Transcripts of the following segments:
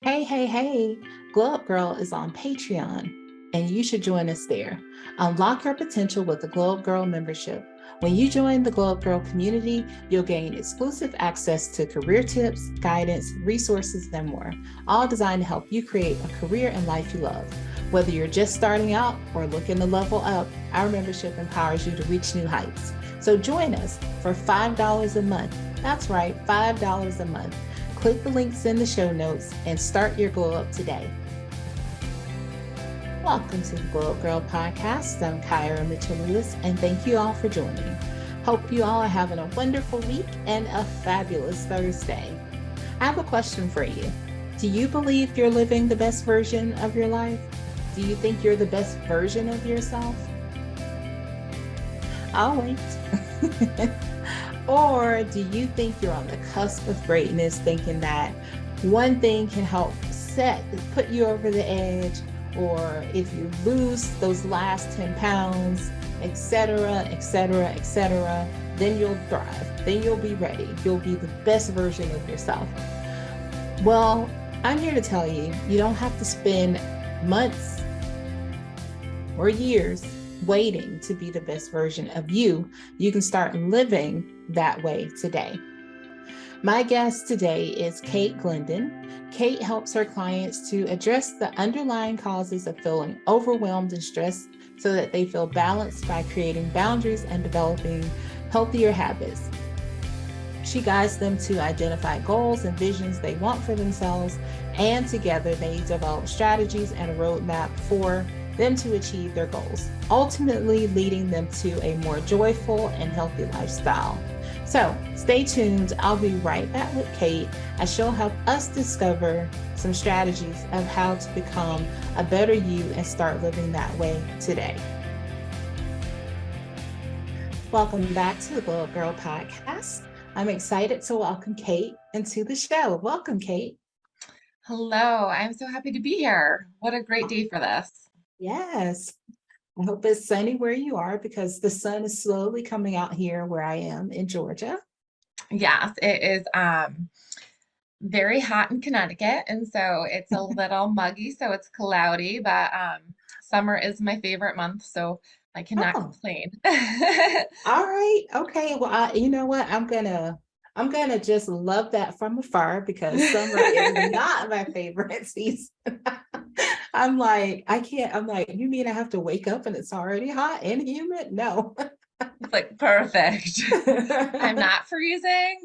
Hey, hey, hey, Glow Up Girl is on Patreon, and you should join us there. Unlock your potential with the Glow Up Girl membership. When you join the Glow Up Girl community, you'll gain exclusive access to career tips, guidance, resources, and more, all designed to help you create a career and life you love. Whether you're just starting out or looking to level up, our membership empowers you to reach new heights. So join us for $5 a month. That's right, $5 a month. Click the links in the show notes and start your glow up today. Welcome to the Glow Up Girl podcast. I'm Kyra Mitchell-Lewis, and thank you all for joining. Hope you all are having a wonderful week and a fabulous Thursday. I have a question for you. Do you believe you're living the best version of your life? Do you think you're the best version of yourself? I'll wait. Or do you think you're on the cusp of greatness, thinking that one thing can help put you over the edge, or if you lose those last 10 pounds, etc., etc., etc., then you'll thrive. Then you'll be ready. You'll be the best version of yourself. Well, I'm here to tell you, you don't have to spend months or years waiting to be the best version of you. You can start living that way today. My guest today is Kate Glendon. Kate helps her clients to address the underlying causes of feeling overwhelmed and stressed so that they feel balanced by creating boundaries and developing healthier habits. She guides them to identify goals and visions they want for themselves, and together they develop strategies and a roadmap for them to achieve their goals, ultimately leading them to a more joyful and healthy lifestyle. So stay tuned. I'll be right back with Kate as she'll help us discover some strategies of how to become a better you and start living that way today. Welcome back to the Glow Up Girl podcast. I'm excited to welcome Kate into the show. Welcome, Kate. Hello, I'm so happy to be here. What a great day for this. Yes. I hope it's sunny where you are because the sun is slowly coming out here where I am in Georgia. Yes, it is very hot in Connecticut, and so it's a little muggy, so it's cloudy, but summer is my favorite month, so I cannot Oh, complain. all right. Okay. Well, you know what? I'm gonna just love that from afar because summer is not my favorite season. I'm like, I can't, I'm like, you mean I have to wake up and it's already hot and humid? No. It's like perfect. I'm not freezing.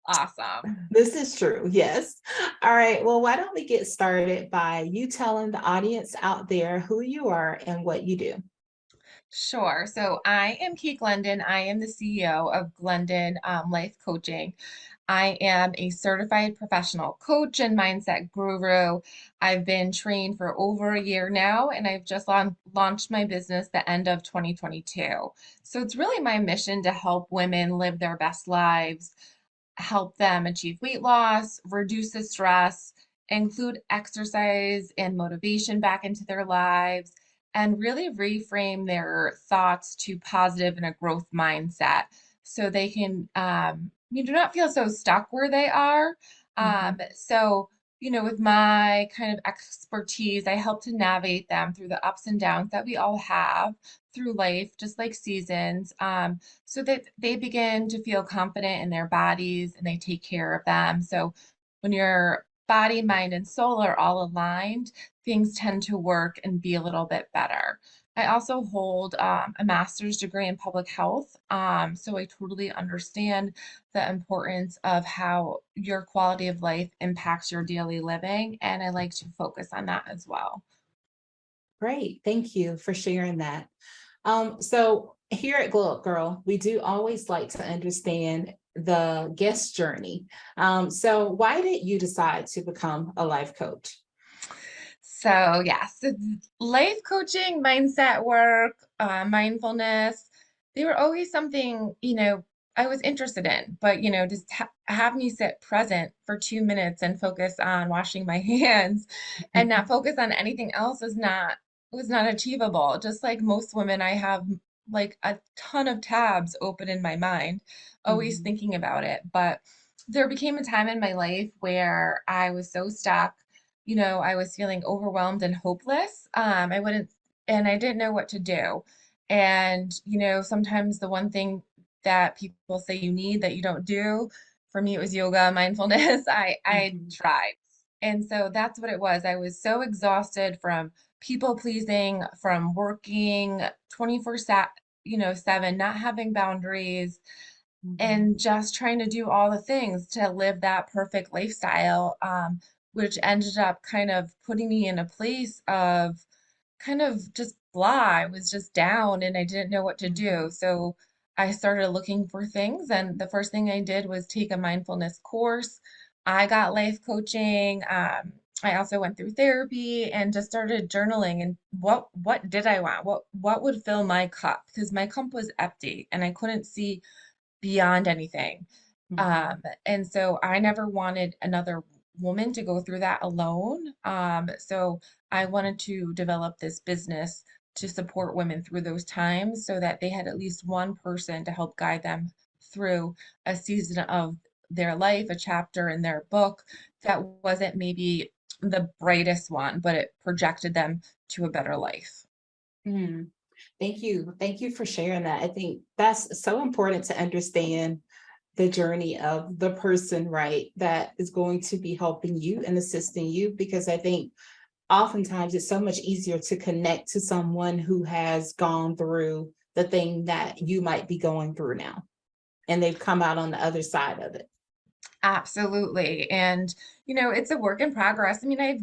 Awesome. This is true. Yes. All right. Well, why don't we get started by you telling the audience out there who you are and what you do? Sure. So I am Kate Glendon. I am the CEO of Glendon Life Coaching. I am a certified professional coach and mindset guru. I've been trained for over a year now, and I've just launched my business the end of 2022. So it's really my mission to help women live their best lives, help them achieve weight loss, reduce the stress, include exercise and motivation back into their lives, and really reframe their thoughts to positive and a growth mindset so they can you do not feel so stuck where they are. Mhm. With my kind of expertise, I help to navigate them through the ups and downs that we all have through life, just like seasons, so that they begin to feel confident in their bodies and they take care of them. So when your body, mind, and soul are all aligned, things tend to work and be a little bit better. I also hold a master's degree in public health. So I totally understand the importance of how your quality of life impacts your daily living. And I like to focus on that as well. Great. Thank you for sharing that. So here at Glow Up Girl, we do always like to understand the guest journey. So why did you decide to become a life coach? So, yes, life coaching, mindset work, mindfulness, they were always something, I was interested in. But, just have me sit present for 2 minutes and focus on washing my hands and not focus on anything else was not achievable. Just like most women, I have like a ton of tabs open in my mind, always Mhm. thinking about it. But there became a time in my life where I was so stuck. I was feeling overwhelmed and hopeless. And I didn't know what to do. And, sometimes the one thing that people say you need that you don't do, for me, it was yoga, mindfulness. I Mhm. tried. And so that's what it was. I was so exhausted from people pleasing, from working 7, not having boundaries, Mhm. and just trying to do all the things to live that perfect lifestyle, which ended up kind of putting me in a place of kind of just blah. I was just down and I didn't know what to do. Mhm. So I started looking for things, and the first thing I did was take a mindfulness course. I got life coaching. I also went through therapy and just started journaling. And what did I want? What would fill my cup? Because my cup was empty and I couldn't see beyond anything. Mhm. And so I never wanted another woman to go through that alone. So I wanted to develop this business to support women through those times so that they had at least one person to help guide them through a season of their life, a chapter in their book that wasn't maybe the brightest one, but it projected them to a better life. Mm. Thank you. Thank you for sharing that. I think that's so important to understand the journey of the person, right, that is going to be helping you and assisting you, because I think oftentimes it's so much easier to connect to someone who has gone through the thing that you might be going through now, and they've come out on the other side of it. Absolutely. And, it's a work in progress. I mean, I have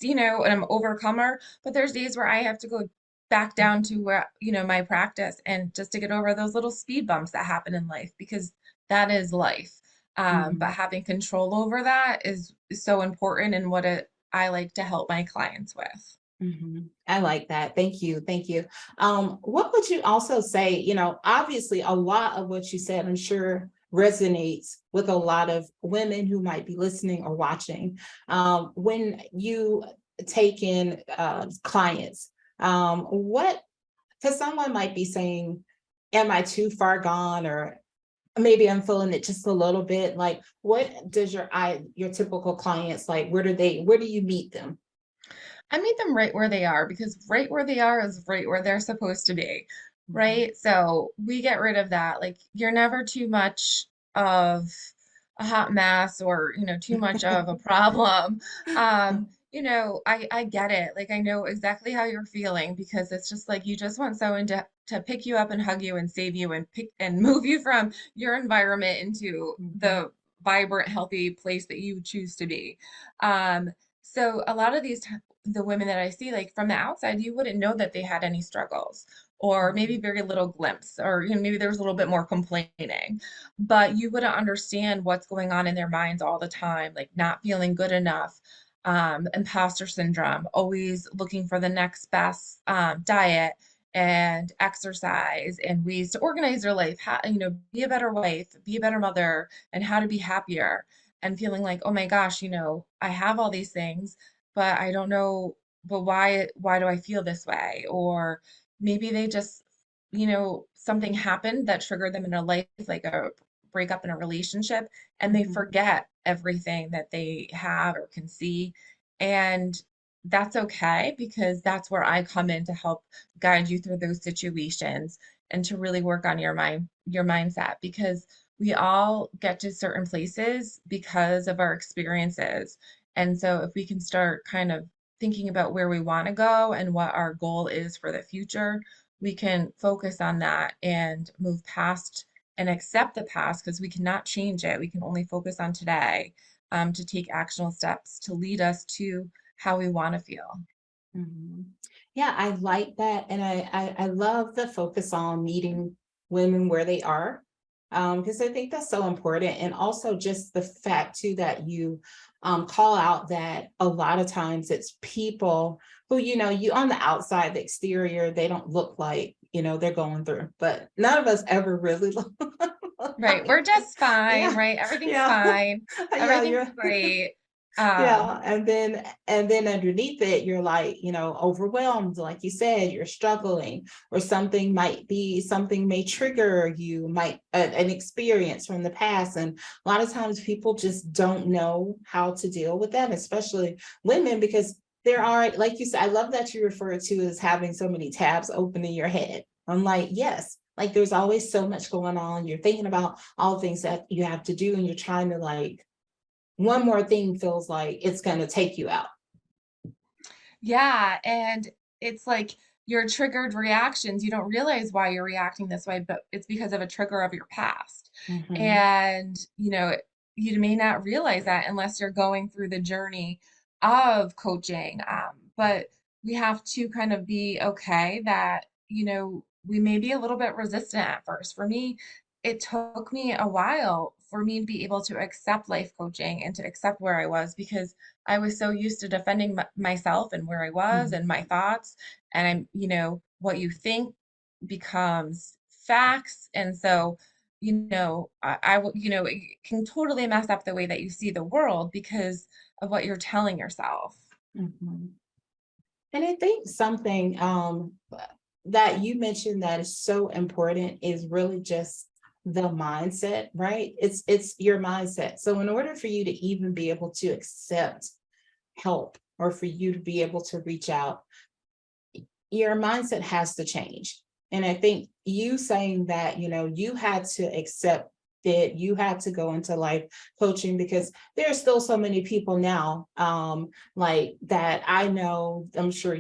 and I'm overcomer, but there's days where I have to go back down to where, my practice, and just to get over those little speed bumps that happen in life, because that is life. But Mhm. having control over that is so important, and I like to help my clients with. Mhm. I like that. Thank you. Thank you. What would you also say? Obviously, a lot of what you said, I'm sure, resonates with a lot of women who might be listening or watching. When you take in clients, what, because someone might be saying, am I too far gone? Or maybe I'm feeling it just a little bit. Like, what does your typical clients like? Where do you meet them? I meet them right where they are, because right where they are is right where they're supposed to be, Mhm. right? So we get rid of that. Like, you're never too much of a hot mess, or, too much of a problem. I get it. Like, I know exactly how you're feeling, because it's just like you just want someone to pick you up and hug you and save you and pick and move you from your environment into Mhm. the vibrant, healthy place that you choose to be. Um, so a lot of the women that I see, like from the outside, you wouldn't know that they had any struggles, or maybe Mhm. very little glimpse, or maybe there was a little bit more complaining, but you wouldn't understand what's going on in their minds all the time, like not feeling good enough, imposter syndrome, always looking for the next best diet and exercise and ways to organize their life, be a better wife, be a better mother, and how to be happier, and feeling like, oh my gosh, I have all these things, but I don't know, but why do I feel this way? Or maybe they just, something happened that triggered them in a life, like a breakup in a relationship, and they Mhm. forget everything that they have or can see. And that's okay, because that's where I come in to help guide you through those situations, and to really work on your mindset, because we all get to certain places because of our experiences. And so if we can start kind of thinking about where we want to go and what our goal is for the future, we can focus on that and move past and accept the past, because we cannot change it. We can only focus on today, to take actionable steps to lead us to how we want to feel. Mhm. Yeah, I like that, and I love the focus on meeting women where they are, because I think that's so important, and also just the fact too that you call out that a lot of times it's people who, you on the outside, the exterior, they don't look like, they're going through, but none of us ever really look Right. like, We're just fine, yeah, right? Everything's yeah, fine. yeah, Everything's you're great. Um, Yeah, and then underneath it, you're like, overwhelmed, like you said, you're struggling, or something may trigger you, an experience from the past. And a lot of times people just don't know how to deal with that, especially women, because there are, like you said, I love that you refer to as having so many tabs open in your head. I'm like, yes, like there's always so much going on. You're thinking about all the things that you have to do, and you're trying to like one more thing feels like it's going to take you out. Yeah, and it's like your triggered reactions, you don't realize why you're reacting this way, but it's because of a trigger of your past. Mhm, And, you may not realize that unless you're going through the journey of coaching. But we have to kind of be okay that, we may be a little bit resistant at first. For me, it took me a while for me to be able to accept life coaching and to accept where I was because I was so used to defending myself and where I was mhm, and my thoughts. And what you think becomes facts. And so, it can totally mess up the way that you see the world because of what you're telling yourself. mhm. And I think something that you mentioned that is so important is really just the mindset, right? It's your mindset. So in order for you to even be able to accept help, or for you to be able to reach out, your mindset has to change. And I think you saying that, you had to accept that you had to go into life coaching, because there are still so many people now, like that I know, I'm sure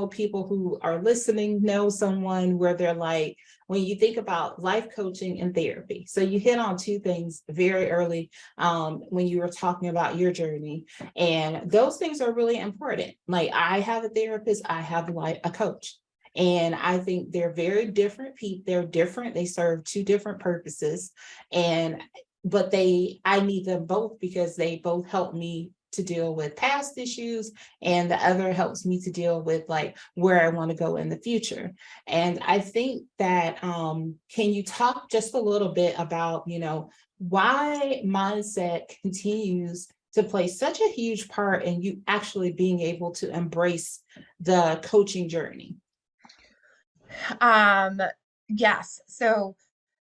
people who are listening know someone where they're like, when you think about life coaching and therapy. So you hit on two things very early, when you were talking about your journey, and those things are really important. Like I have a therapist, I have like a coach. And I think they're very different people. They're different. They serve two different purposes. And but I need them both because they both help me to deal with past issues, and the other helps me to deal with like where I want to go in the future. And I think that can you talk just a little bit about, why mindset continues to play such a huge part in you actually being able to embrace the coaching journey? Um, yes. So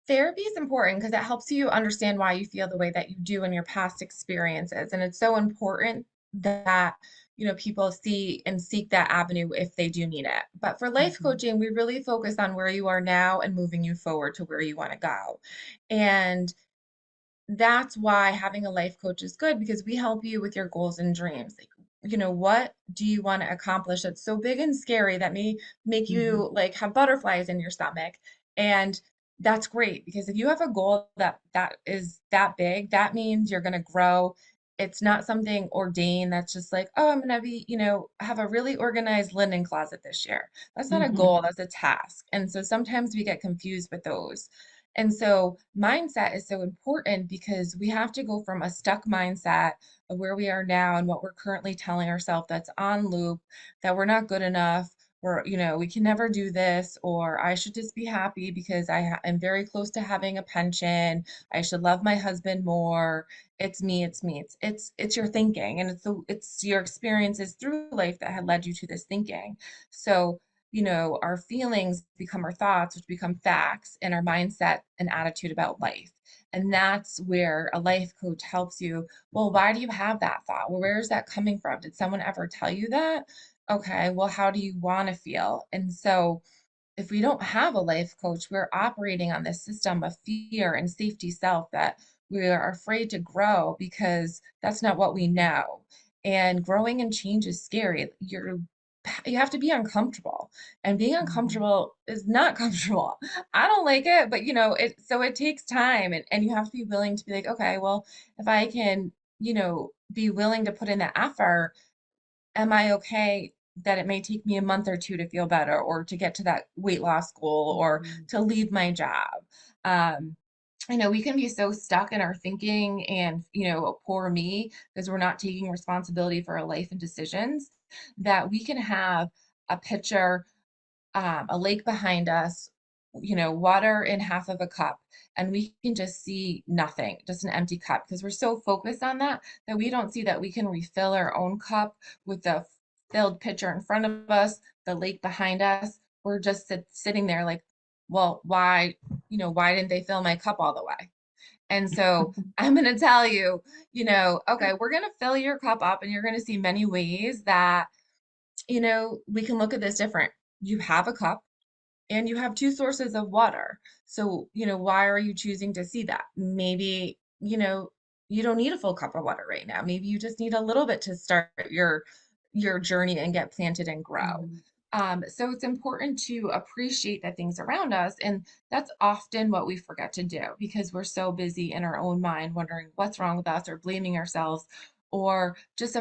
therapy is important because it helps you understand why you feel the way that you do in your past experiences. And it's so important that, people see and seek that avenue if they do need it. But for life Mhm, coaching, we really focus on where you are now and moving you forward to where you want to go. And that's why having a life coach is good because we help you with your goals and dreams. Like, what do you want to accomplish that's so big and scary that may make mhm, you like have butterflies in your stomach? And that's great because if you have a goal that is that big, that means you're going to grow. It's not something ordained that's just like, oh, I'm going to be, have a really organized linen closet this year. That's not a goal, mhm, that's a task. And so sometimes we get confused with those. And so mindset is so important because we have to go from a stuck mindset of where we are now and what we're currently telling ourselves that's on loop, that we're not good enough, or, we can never do this, or I should just be happy because am very close to having a pension. I should love my husband more. It's me, it's me. It's your thinking and it's your experiences through life that had led you to this thinking. So our feelings become our thoughts, which become facts, and our mindset and attitude about life. And that's where a life coach helps you. Well, why do you have that thought? Well, where is that coming from? Did someone ever tell you that? Okay, well, how do you want to feel? And so if we don't have a life coach, we're operating on this system of fear and safety self that we are afraid to grow because that's not what we know. And growing and change is scary. You have to be uncomfortable, and being mhm, uncomfortable is not comfortable. I don't like it, but it takes time, and you have to be willing to be like, okay, well, if I can, be willing to put in the effort, am I okay that it may take me a month or two to feel better or to get to that weight loss goal or mhm, to leave my job? Um, I know we can be so stuck in our thinking and, poor me, because we're not taking responsibility for our life and decisions, that we can have a picture, a lake behind us, water in half of a cup, and we can just see nothing, just an empty cup, because we're so focused on that we don't see that we can refill our own cup with the filled pitcher in front of us, the lake behind us. We're just sitting there like, well, why didn't they fill my cup all the way? And so I'm going to tell you, okay, we're going to fill your cup up, and you're going to see many ways that, we can look at this different. You have a cup and you have two sources of water. So, why are you choosing to see that? Maybe, you don't need a full cup of water right now. Maybe you just need a little bit to start your journey and get planted and grow. Mhm. So it's important to appreciate the things around us. And that's often what we forget to do because we're so busy in our own mind, wondering what's wrong with us or blaming ourselves or just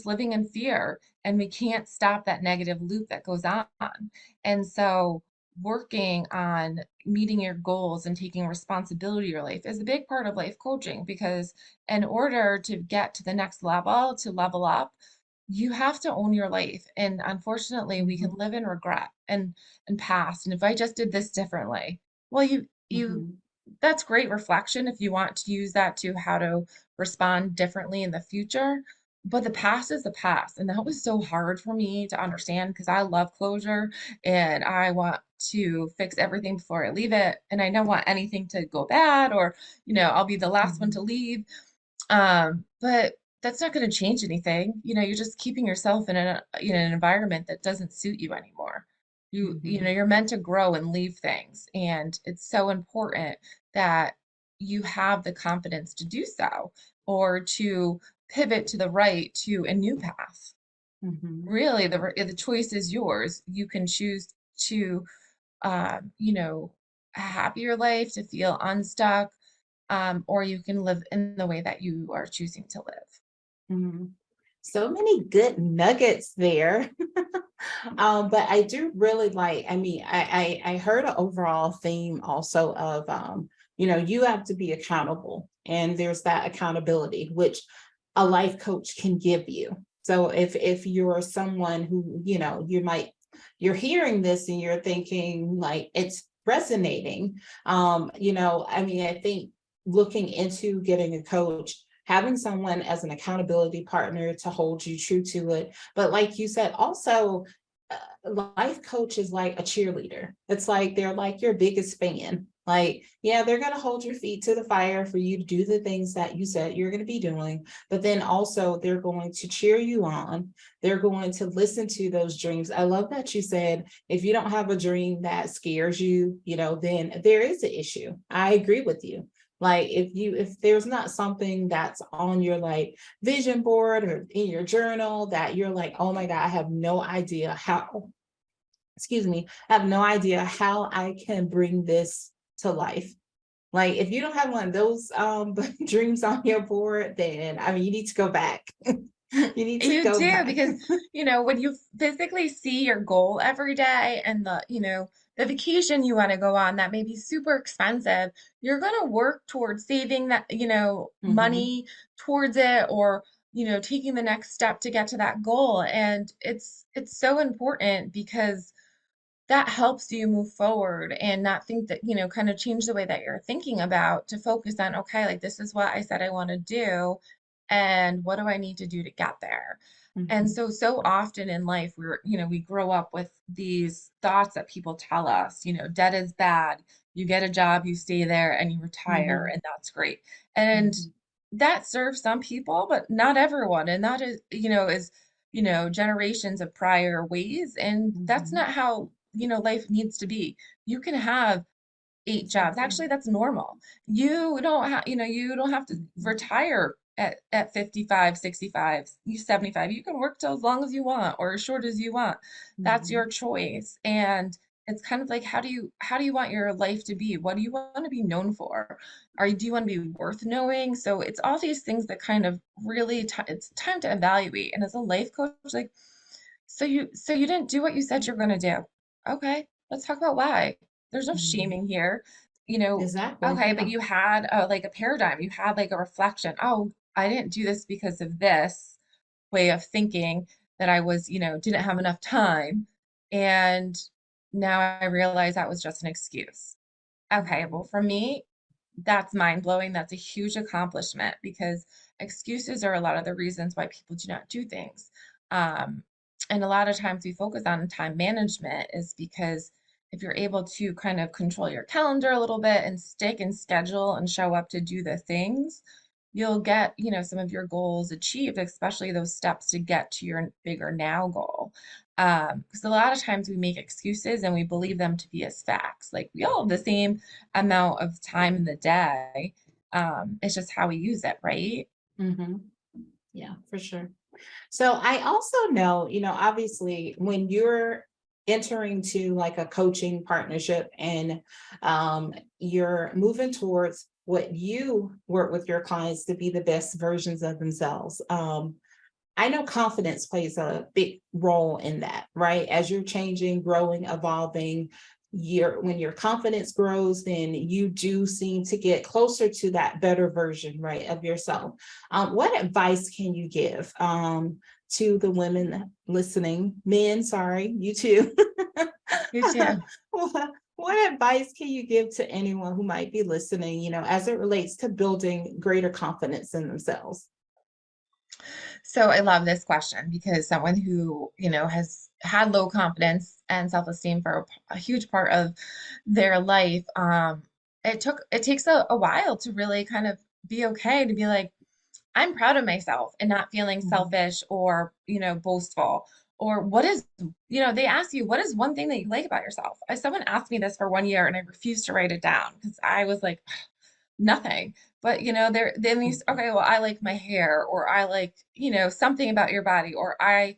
living in fear. And we can't stop that negative loop that goes on. And so working on meeting your goals and taking responsibility of your life is a big part of life coaching because in order to get to the next level, to level up, you have to own your life. And unfortunately, we can Mhm. live in regret and past. And if I just did this differently, well, you Mhm. that's great reflection if you want to use that to how to respond differently in the future. But the past is the past. And that was so hard for me to understand because I love closure and I want to fix everything before I leave it. And I don't want anything to go bad or, I'll be the last one to Mhm. leave. But that's not going to change anything. You're just keeping yourself in an environment that doesn't suit you anymore. Mhm. You're meant to grow and leave things, and it's so important that you have the confidence to do so or to pivot to the right to a new path. Mhm. Really, the choice is yours. You can choose to, a happier life, to feel unstuck, or you can live in the way that you are choosing to live. Mhm. So many good nuggets there. But I do really like, I mean, I heard an overall theme also of you have to be accountable and there's that accountability, which a life coach can give you. So if you're someone who, you're hearing this and you're thinking like it's resonating, I mean, I think looking into getting a coach, having someone as an accountability partner to hold you true to it. But like you said, also, life coach is like a cheerleader. It's like they're like your biggest fan. Like, yeah, they're going to hold your feet to the fire for you to do the things that you said you're going to be doing. But then also, they're going to cheer you on. They're going to listen to those dreams. I love that you said if you don't have a dream that scares you, then there is an issue. I agree with you. Like if there's not something that's on your like vision board or in your journal that you're like, oh my God, I have no idea how, excuse me, I have no idea how I can bring this to life. Like if you don't have one of those dreams on your board, then I mean you need to go back. You need to You go do back. because, when you physically see your goal every day and the vacation you want to go on that may be super expensive, you're going to work towards saving that, Mhm. money towards it or, taking the next step to get to that goal. And it's so important because that helps you move forward and not think that, kind of change the way that you're thinking about to focus on, okay, like this is what I said I want to do. And what do I need to do to get there? And Mhm. so often in life, we grow up with these thoughts that people tell us, debt is bad. You get a job, you stay there, and you retire, Mhm. and that's great. And Mhm. that serves some people, but not everyone. And that is, generations of prior ways. And that's Mhm. not how life needs to be. You can have 8 jobs. Exactly. Actually, that's normal. You don't have to Mhm. retire at 55, 65, 75. You can work till as long as you want or as short as you want. That's your Mhm. choice. And it's kind of like how do you want your life to be? What do you want to be known for? Do you want to be worth knowing? So it's all these things that kind of really it's time to evaluate. And as a life coach, like so you didn't do what you said you're going to do. Okay, let's talk about why. There's no Mhm. shaming here. You know, Exactly. okay, but Yeah. you had like a paradigm. You had like a reflection. Oh, I didn't do this because of this way of thinking that I was, didn't have enough time. And now I realize that was just an excuse. Okay, well, for me, that's mind blowing. That's a huge accomplishment because excuses are a lot of the reasons why people do not do things. Um, and a lot of times we focus on time management is because if you're able to kind of control your calendar a little bit and stick and schedule and show up to do the things, you'll get, some of your goals achieved, especially those steps to get to your bigger now goal. Because a lot of times we make excuses and we believe them to be as facts. Like we all have the same amount of time in the day. It's just how we use it, right? Hmm. Yeah, for sure. So I also know, obviously when you're entering to like a coaching partnership and you're moving towards what you work with your clients to be the best versions of themselves. I know confidence plays a big role in that, right? As you're changing, growing, evolving, when your confidence grows, then you do seem to get closer to that better version, right, of yourself. What advice can you give to the women listening, men, sorry, you too? You too. What advice can you give to anyone who might be listening, as it relates to building greater confidence in themselves? So I love this question because someone who, has had low confidence and self-esteem for a huge part of their life, it takes a while to really kind of be okay to be like, I'm proud of myself and not feeling Mhm, selfish or, boastful. Or what is, they ask you, what is one thing that you like about yourself? Someone asked me this for 1 year and I refused to write it down because I was like, nothing. But there then these mhm, okay, well, I like my hair, or I like, something about your body, or I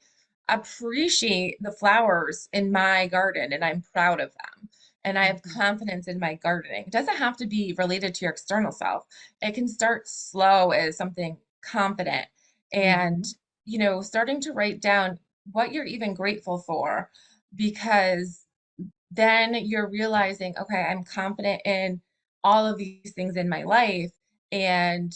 appreciate the flowers in my garden and I'm proud of them. And I have mhm, confidence in my gardening. It doesn't have to be related to your external self. It can start slow as something confident and, mhm, starting to write down what you're even grateful for because then you're realizing, okay, I'm confident in all of these things in my life. And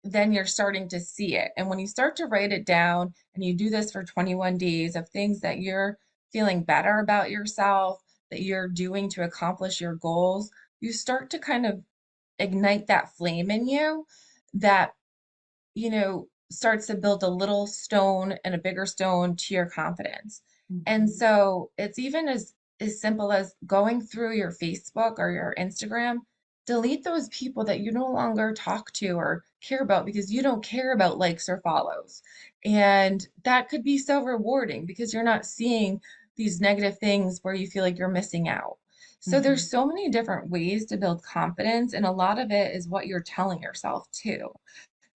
then you're starting to see it. And when you start to write it down and you do this for 21 days of things that you're feeling better about yourself, that you're doing to accomplish your goals, you start to kind of ignite that flame in you that starts to build a little stone and a bigger stone to your confidence. And mhm, so it's even as simple as going through your Facebook or your Instagram, delete those people that you no longer talk to or care about because you don't care about likes or follows. And that could be so rewarding because you're not seeing these negative things where you feel like you're missing out. So there's mhm, so many different ways to build confidence and a lot of it is what you're telling yourself too.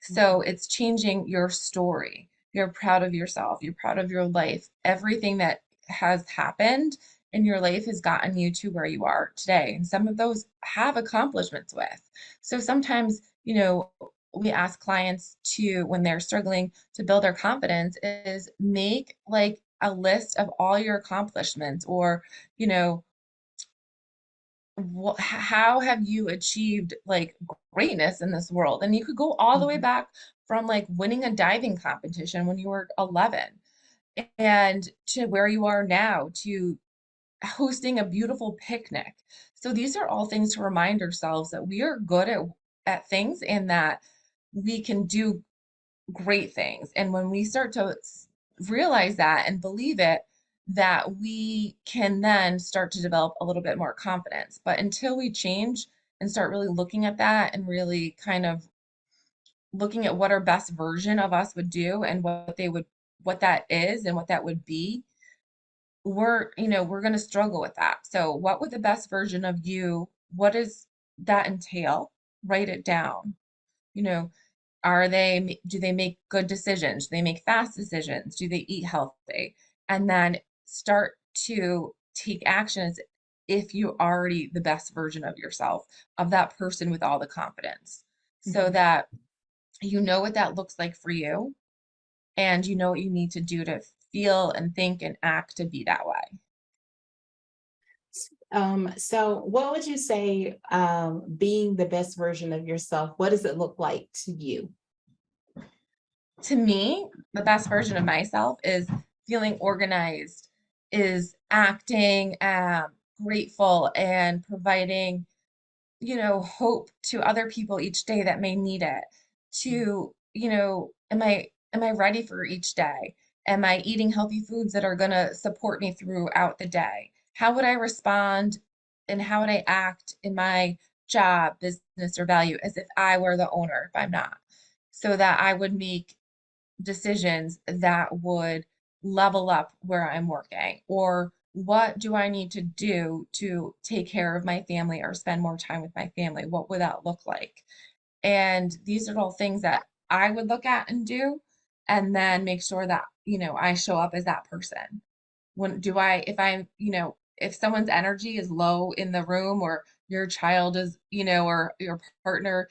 So mhm, it's changing your story. You're proud of yourself. You're proud of your life. Everything that has happened in your life has gotten you to where you are today. And some of those have accomplishments with. So sometimes, we ask clients to, when they're struggling to build their confidence, is make like a list of all your accomplishments or, you know, how have you achieved like greatness in this world? And you could go all the way mhm, back from like winning a diving competition when you were 11 and to where you are now to hosting a beautiful picnic. So these are all things to remind ourselves that we are good at things and that we can do great things. And when we start to realize that and believe it, that we can then start to develop a little bit more confidence. But until we change and start really looking at that and really kind of looking at what our best version of us would do and what that is and what that would be, we're going to struggle with that. So what would the best version of you, what does that entail? Write it down. You know, do they make good decisions? Do they make fast decisions? Do they eat healthy? And then start to take actions if you're already the best version of yourself, of that person with all the confidence, so mhm. that you know what that looks like for you and you know what you need to do to feel and think and act to be that way. So what would you say, being the best version of yourself, what does it look like to you? To me, the best version of myself is feeling organized is acting grateful and providing, hope to other people each day that may need it. To, am I ready for each day? Am I eating healthy foods that are going to support me throughout the day? How would I respond and how would I act in my job, business, or value as if I were the owner if I'm not? So that I would make decisions that would level up where I'm working, or what do I need to do to take care of my family or spend more time with my family? What would that look like? And these are all things that I would look at and do, and then make sure that, I show up as that person. When do I, if I'm, if someone's energy is low in the room, or your child is, or your partner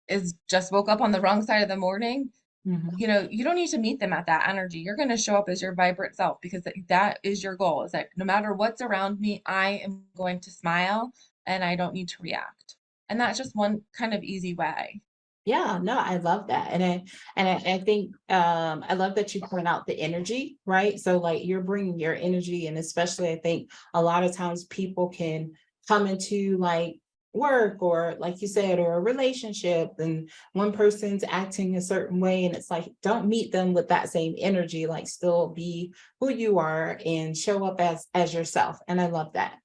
is just woke up on the wrong side of the morning, Mhm. you don't need to meet them at that energy. You're going to show up as your vibrant self, because that is your goal. Is that no matter what's around me, I am going to smile and I don't need to react. And that's just one kind of easy way. Yeah, no, I love that. And I think I love that you point out the energy, right? So like you're bringing your energy, and especially I think a lot of times people can come into like work or like you said, or a relationship, and one person's acting a certain way, and it's like don't meet them with that same energy, like still be who you are and show up as yourself. And I love that.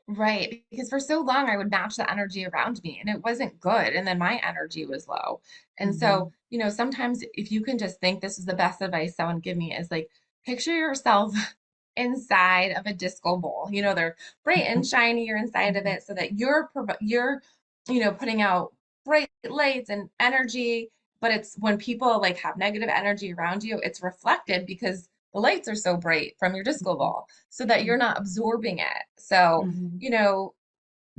Right, because for so long I would match the energy around me and it wasn't good. And then my energy was low. And so, Mhm. sometimes if you can just think, this is the best advice someone give me, is like, picture yourself inside of a disco ball. They're bright and shiny, you're inside of Mhm. it, so that you're, putting out bright lights and energy. But it's when people like have negative energy around you, it's reflected because the lights are so bright from your disco Mhm. ball, so that you're not absorbing it. So, Mhm. you know,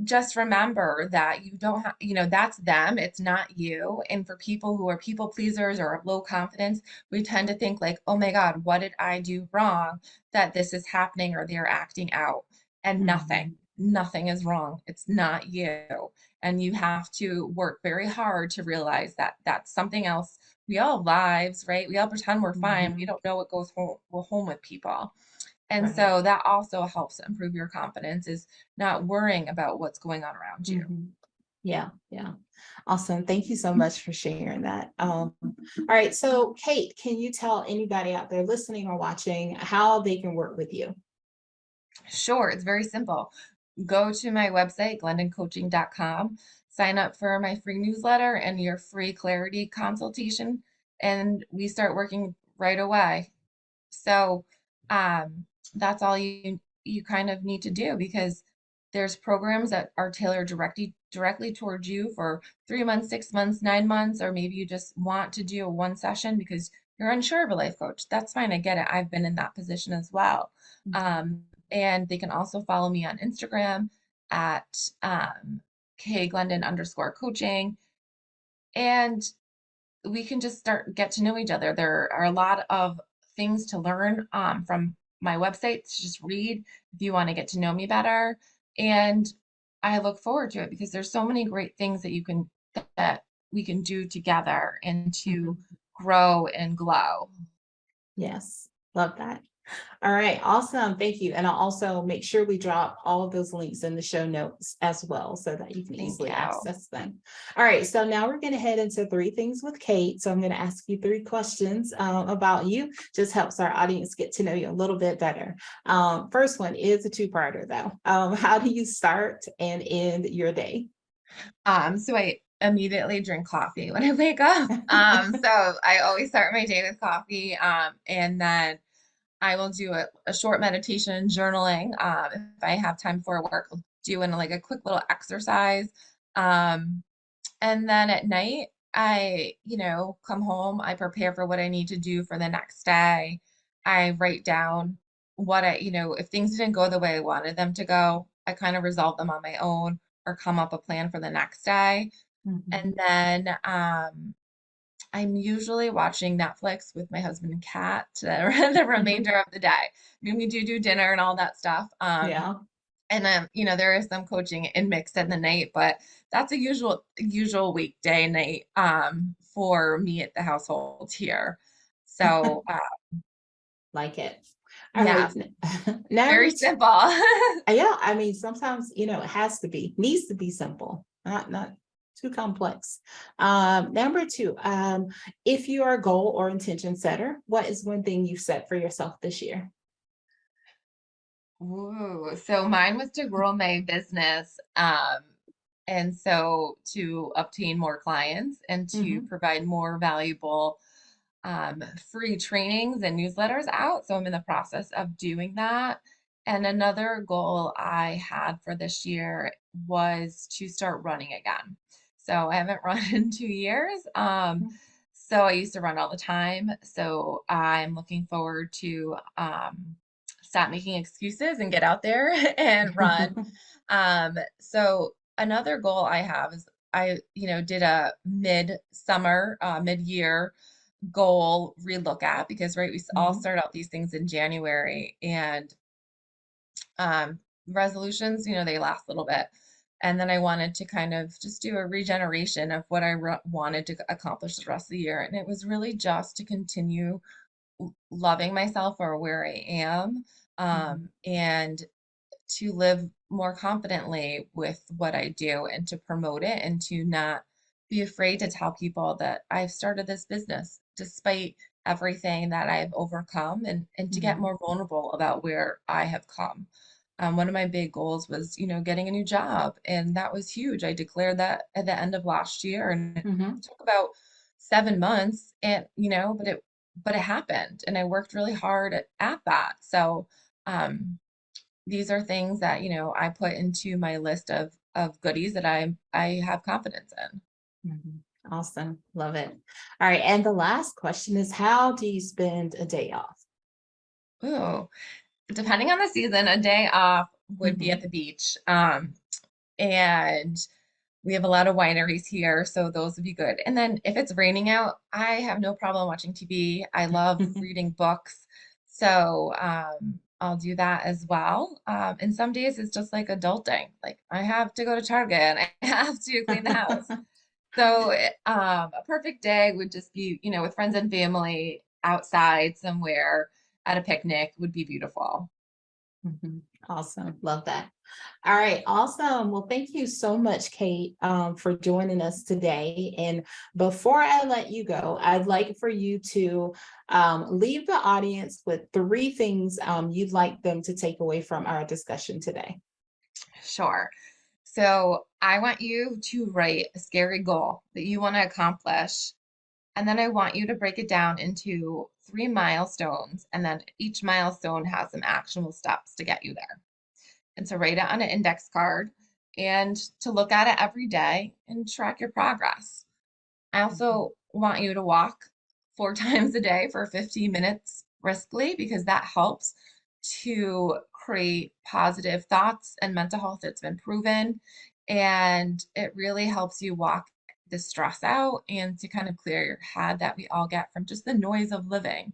just remember that you don't have, that's them, it's not you. And for people who are people pleasers or have low confidence, we tend to think like, oh my God, what did I do wrong that this is happening or they're acting out? And nothing, Mhm. nothing is wrong. It's not you. And you have to work very hard to realize that that's something else. We all have lives, right? We all pretend we're fine. We Mhm. don't know what goes home with people. And Right. so that also helps improve your confidence, is not worrying about what's going on around you. Mhm. Yeah, yeah. Awesome. Thank you so much for sharing that. All right. So, Kate, can you tell anybody out there listening or watching how they can work with you? Sure, it's very simple. Go to my website, glendoncoaching.com, sign up for my free newsletter and your free clarity consultation, and we start working right away. So um, that's all you kind of need to do, because there's programs that are tailored directly towards you for 3 months, 6 months, 9 months, or maybe you just want to do a one session because you're unsure of a life coach. That's fine. I get it. I've been in that position as well. Mhm. And they can also follow me on Instagram at kglendon_coaching. And we can just start get to know each other. There are a lot of things to learn from my website to just read if you want to get to know me better. And I look forward to it, because there's so many great things that we can do together and to Mhm. grow and glow. Yes, love that. All right, awesome. Thank you. And I'll also make sure we drop all of those links in the show notes as well so that you can Thank easily you. access them. All right, so now we're going to head into three things with Kate. So I'm going to ask you three questions about you. Just helps our audience get to know you a little bit better. First one is a two-parter though. How do you start and end your day? So I immediately drink coffee when I wake up. So I always start my day with coffee. And then I will do a short meditation and journaling. If I have time before work, I'll do like a quick little exercise. Um, and then at night, I, come home, I prepare for what I need to do for the next day. I write down if things didn't go the way I wanted them to go, I kind of resolve them on my own or come up a plan for the next day. Mhm. And then I'm usually watching Netflix with my husband and cat the remainder of the day. I mean, we do dinner and all that stuff. Yeah. And there is some coaching in mixed in the night, but that's a usual weekday night for me at the household here. So Like it. All right. Yes, Number very two. simple. Yeah, I mean, sometimes, it has to be, needs to be simple, not too complex. Number two, if you are a goal or intention setter, what is one thing you set for yourself this year? Ooh, so mine was to grow my business, and so to obtain more clients and to Mm-hmm. provide more valuable free trainings and newsletters out. So I'm in the process of doing that. And another goal I had for this year was to start running again. So I haven't run in 2 years. So I used to run all the time. So I'm looking forward to stop making excuses and get out there and run. So another goal I have is I, did a mid-summer, mid-year goal relook at because right we all Mhm, start out these things in January and resolutions they last a little bit, and then I wanted to kind of just do a regeneration of what I wanted to accomplish the rest of the year, and it was really just to continue loving myself for where I am, mhm, and to live more confidently with what I do and to promote it and to not be afraid to tell people that I've started this business despite everything that I've overcome, and to get mhm, more vulnerable about where I have come. One of my big goals was, getting a new job, and that was huge. I declared that at the end of last year, and it mhm, took about 7 months, and but it happened, and I worked really hard at that. So, um, these are things that, I put into my list of goodies that I have confidence in. mhm. Awesome. Love it. All right. And the last question is, how do you spend a day off? Ooh, depending on the season, a day off would be at Mhm. the beach. And we have a lot of wineries here, so those would be good. And then if it's raining out, I have no problem watching TV. I love reading books. So I'll do that as well. And some days it's just like adulting. Like I have to go to Target and I have to clean the house. So a perfect day would just be, with friends and family outside somewhere at a picnic would be beautiful. Mhm. Awesome. Love that. All right. Awesome. Well, thank you so much, Kate, for joining us today. And before I let you go, I'd like for you to leave the audience with three things you'd like them to take away from our discussion today. Sure. So I want you to write a scary goal that you want to accomplish. And then I want you to break it down into 3 milestones. And then each milestone has some actionable steps to get you there. And to write it on an index card and to look at it every day and track your progress. I Mhm, also want you to walk 4 times a day for 15 minutes briskly because that helps to create positive thoughts and mental health. It's been proven. And it really helps you walk the stress out and to kind of clear your head that we all get from just the noise of living.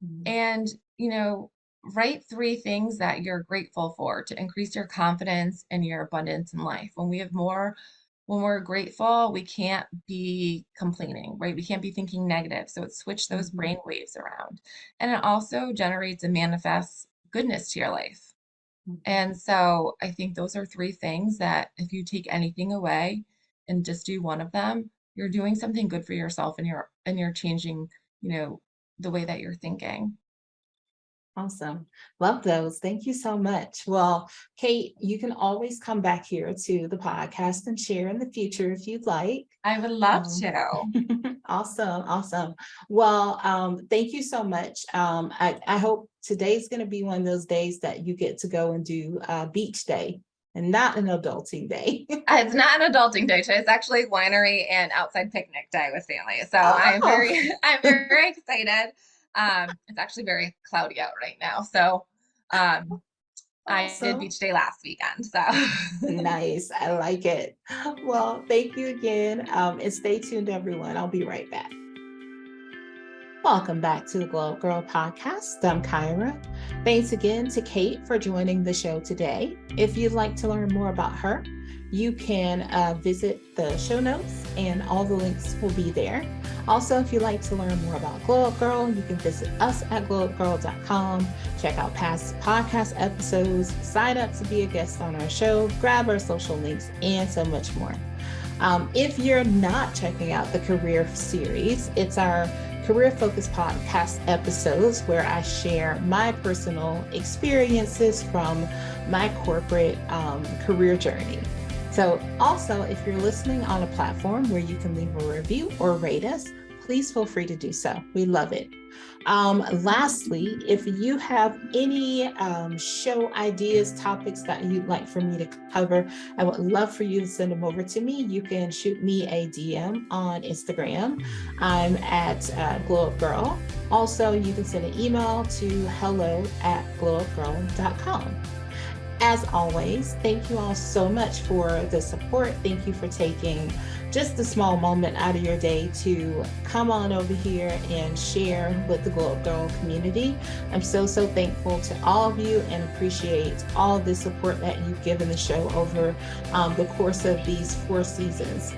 mhm, And, write 3 things that you're grateful for to increase your confidence and your abundance in life. When we're grateful, we can't be complaining, right? We can't be thinking negative. So it switch those mhm, brain waves around. And it also generates and manifests goodness to your life. mhm. And so I think those are 3 things that if you take anything away and just do one of them, you're doing something good for yourself and you're changing, you know, the way that you're thinking. Awesome. Love those. Thank you so much. Well, Kate, you can always come back here to the podcast and share in the future if you'd like. I would love Um, to. awesome. Awesome. Well, thank you so much. I hope today's going to be one of those days that you get to go and do beach day and not an adulting day. It's not an adulting day today. It's actually winery and outside picnic day with family. So I am Oh, I'm very excited. It's actually very cloudy out right now. So I did awesome. beach day last weekend. So Nice. I like it. Well, thank you again. And stay tuned, everyone. I'll be right back. Welcome back to the Glow Up Girl podcast. I'm Kyra. Thanks again to Kate for joining the show today. If you'd like to learn more about her, you can visit the show notes and all the links will be there. Also, if you'd like to learn more about Glow Up Girl, you can visit us at glowupgirl.com, check out past podcast episodes, sign up to be a guest on our show, grab our social links, and so much more. If you're not checking out the career series, it's our career focused podcast episodes where I share my personal experiences from my corporate career journey. So also, if you're listening on a platform where you can leave a review or rate us, please feel free to do so. We love it. Lastly, if you have any show ideas, topics that you'd like for me to cover, I would love for you to send them over to me. You can shoot me a DM on Instagram. I'm at Glow Up Girl. Also, you can send an email to hello@glowupgirl.com. As always, thank you all so much for the support. Thank you for taking just a small moment out of your day to come on over here and share with the Glow Up Girl community. I'm so thankful to all of you and appreciate all the support that you've given the show over the course of these 4 seasons.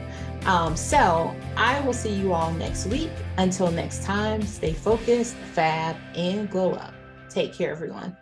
So I will see you all next week. Until next time, stay focused, fab, and glow up. Take care, everyone.